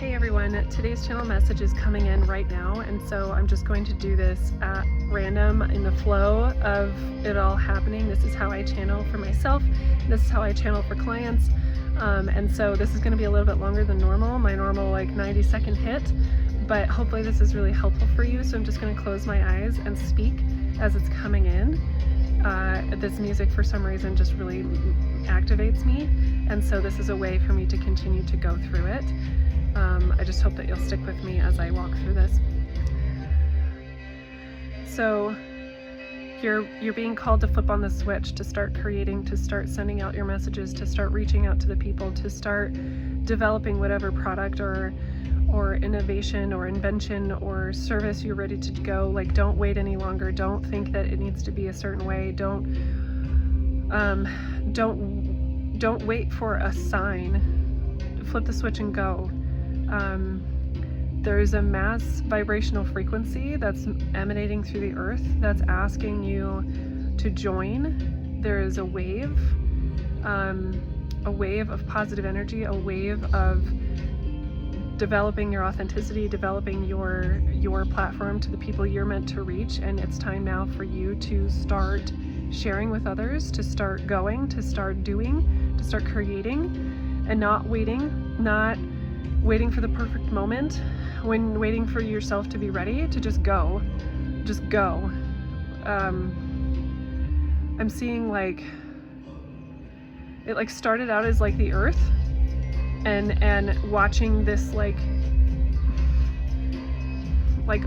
Hey everyone, today's channel message is coming in right now, and so I'm just going to do this at random in the flow of it all happening. This is how I channel for myself, this is how I channel for clients, and so this is going to be a little bit longer than normal, my normal like 90-second hit, but hopefully this is really helpful for you. So I'm just going to close my eyes and speak as it's coming in. This music for some reason just really activates me, and so this is a way for me to continue to go through it. I just hope that you'll stick with me as I walk through this. So you're being called to flip on the switch, to start creating, to start sending out your messages, to start reaching out to the people, to start developing whatever product or innovation or invention or service you're ready to go. Like, don't wait any longer. Don't think that it needs to be a certain way. Don't wait for a sign. Flip the switch and go. There's a mass vibrational frequency that's emanating through the earth that's asking you to join. There is a wave of positive energy, a wave of developing your authenticity, developing your platform to the people you're meant to reach, and it's time now for you to start sharing with others, to start going, to start doing, to start creating, and not waiting for the perfect moment, when waiting for yourself to be ready, to just go. I'm seeing like it like started out as like the earth, and watching this like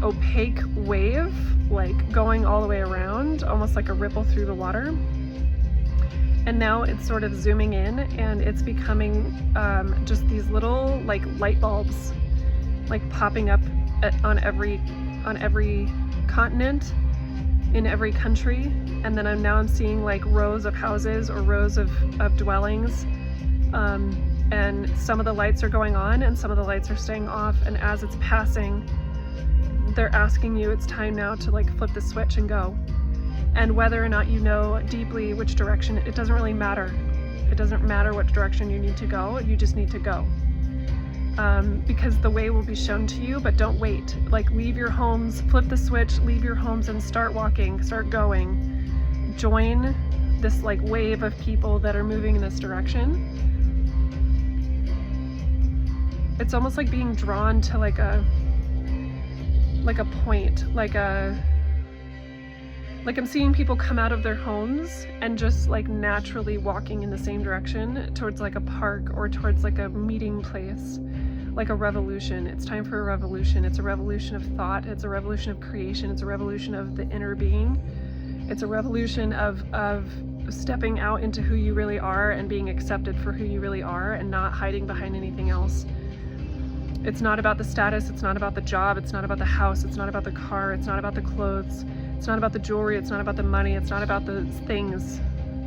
opaque wave like going all the way around, almost like a ripple through the water. And now it's sort of zooming in, and it's becoming just these little like light bulbs like popping up on every continent, in every country. And then I'm seeing like rows of houses or rows of dwellings, and some of the lights are going on and some of the lights are staying off, and as it's passing, they're asking you, it's time now to like flip the switch and go. And whether or not you know deeply which direction, it doesn't really matter. It doesn't matter which direction you need to go, you just need to go. Because the way will be shown to you, but don't wait. Like, leave your homes, flip the switch, leave your homes and start walking, start going. Join this like wave of people that are moving in this direction. It's almost like being drawn to like a point, like I'm seeing people come out of their homes and just like naturally walking in the same direction towards like a park or towards like a meeting place, like a revolution. It's time for a revolution. It's a revolution of thought. It's a revolution of creation. It's a revolution of the inner being. It's a revolution of stepping out into who you really are and being accepted for who you really are, and not hiding behind anything else. It's not about the status. It's not about the job. It's not about the house. It's not about the car. It's not about the clothes. It's not about the jewelry, it's not about the money, it's not about the things.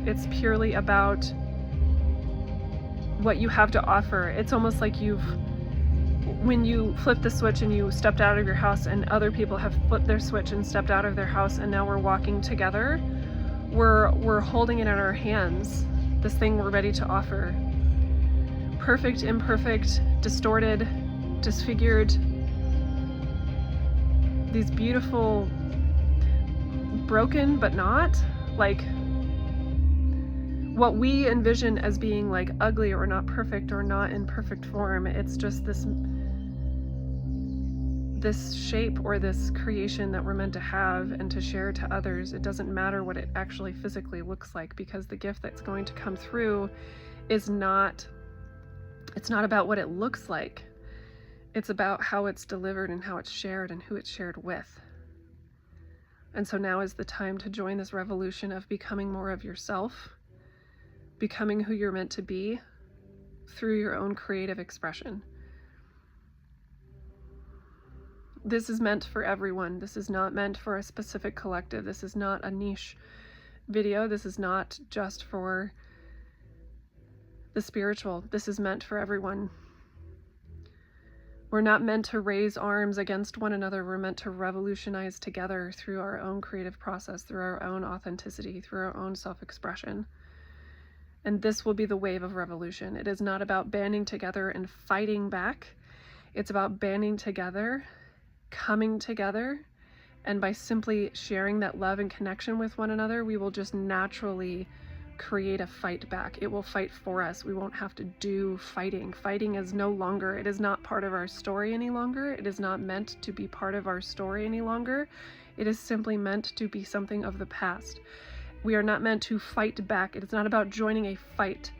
It's purely about what you have to offer. It's almost like when you flip the switch and you stepped out of your house, and other people have flipped their switch and stepped out of their house, and now we're walking together. We're holding it in our hands, this thing we're ready to offer. Perfect, imperfect, distorted, disfigured. These beautiful, broken but not, like what we envision as being like ugly or not perfect or not in perfect form. It's just this shape or this creation that we're meant to have and to share to others. It doesn't matter what it actually physically looks like, because the gift that's going to come through is not, it's not about what it looks like. It's about how it's delivered and how it's shared and who it's shared with. And so now is the time to join this revolution of becoming more of yourself, becoming who you're meant to be through your own creative expression. This is meant for everyone. This is not meant for a specific collective. This is not a niche video. This is not just for the spiritual. This is meant for everyone. We're not meant to raise arms against one another. We're meant to revolutionize together through our own creative process, through our own authenticity, through our own self-expression. And this will be the wave of revolution. It is not about banding together and fighting back. It's about banding together, coming together, and by simply sharing that love and connection with one another, we will just naturally create a fight back. It will fight for us. We won't have to do fighting. Fighting is no longer, it is not part of our story any longer. It is not meant to be part of our story any longer. It is simply meant to be something of the past. We are not meant to fight back. It is not about joining a fight.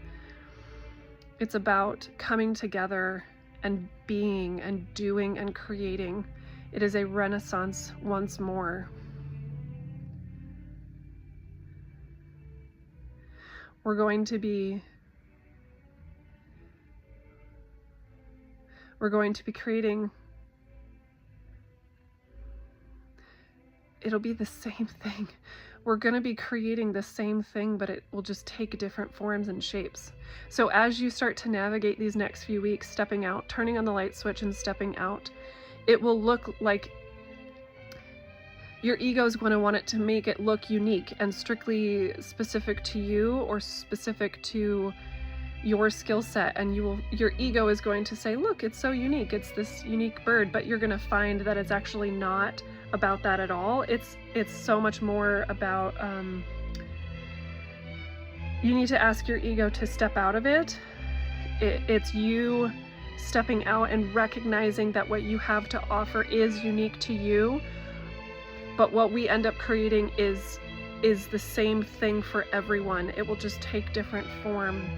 It's about coming together and being and doing and creating. It is a renaissance once more. We're going to be creating, it'll be the same thing. We're going to be creating the same thing, but it will just take different forms and shapes. So as you start to navigate these next few weeks, stepping out, turning on the light switch and stepping out, it will look like your ego is going to want it to make it look unique and strictly specific to you or specific to your skill set. And your ego is going to say, look, it's so unique. It's this unique bird, but you're going to find that it's actually not about that at all. It's so much more about, you need to ask your ego to step out of it. It's you stepping out and recognizing that what you have to offer is unique to you. But what we end up creating is the same thing for everyone. It will just take different form.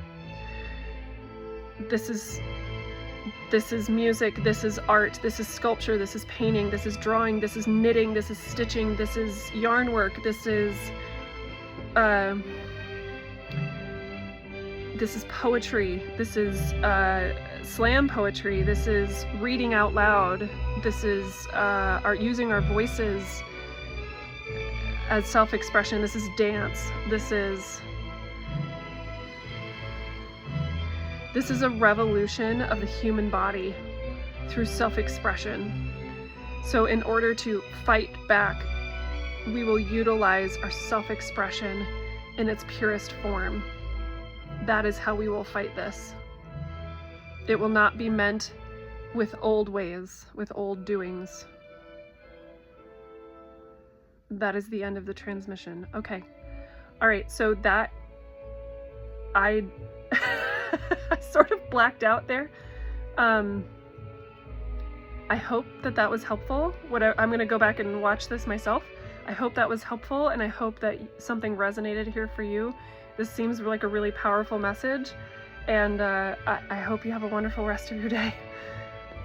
This is music, this is art, this is sculpture, this is painting, this is drawing, this is knitting, this is stitching, this is yarn work, this is poetry, this is slam poetry, this is reading out loud, this is using our voices as self-expression, this is dance, this is a revolution of the human body through self-expression. So in order to fight back, we will utilize our self-expression in its purest form. That is how we will fight this. It will not be meant with old ways, with old doings. That is the end of the transmission. Okay. All right. So that I sort of blacked out there. I hope that was helpful. I'm going to go back and watch this myself. I hope that was helpful, and I hope that something resonated here for you. This seems like a really powerful message, and I hope you have a wonderful rest of your day.